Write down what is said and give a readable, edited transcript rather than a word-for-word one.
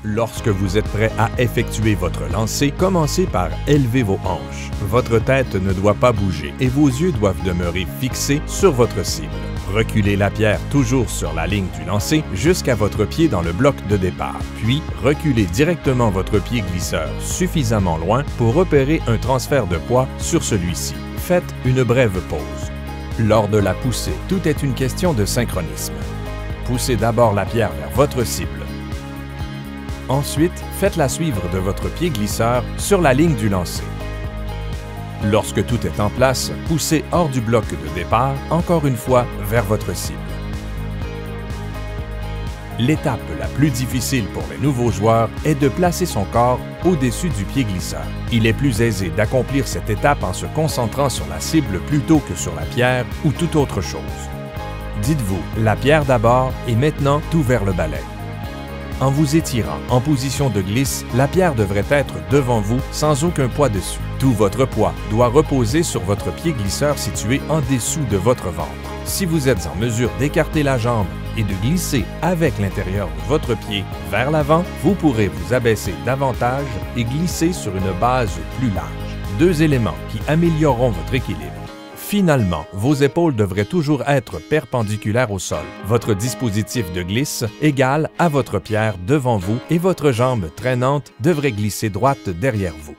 Lorsque vous êtes prêt à effectuer votre lancer, commencez par élever vos hanches. Votre tête ne doit pas bouger et vos yeux doivent demeurer fixés sur votre cible. Reculez la pierre toujours sur la ligne du lancer jusqu'à votre pied dans le bloc de départ. Puis, reculez directement votre pied glisseur suffisamment loin pour opérer un transfert de poids sur celui-ci. Faites une brève pause. Lors de la poussée, tout est une question de synchronisme. Poussez d'abord la pierre vers votre cible. Ensuite, faites-la suivre de votre pied glisseur sur la ligne du lancer. Lorsque tout est en place, poussez hors du bloc de départ, encore une fois, vers votre cible. L'étape la plus difficile pour les nouveaux joueurs est de placer son corps au-dessus du pied glisseur. Il est plus aisé d'accomplir cette étape en se concentrant sur la cible plutôt que sur la pierre ou toute autre chose. Dites-vous, la pierre d'abord et maintenant tout vers le balai. En vous étirant en position de glisse, la pierre devrait être devant vous sans aucun poids dessus. Tout votre poids doit reposer sur votre pied glisseur situé en dessous de votre ventre. Si vous êtes en mesure d'écarter la jambe et de glisser avec l'intérieur de votre pied vers l'avant, vous pourrez vous abaisser davantage et glisser sur une base plus large. Deux éléments qui amélioreront votre équilibre. Finalement, vos épaules devraient toujours être perpendiculaires au sol. Votre dispositif de glisse égal à votre pierre devant vous et votre jambe traînante devrait glisser droite derrière vous.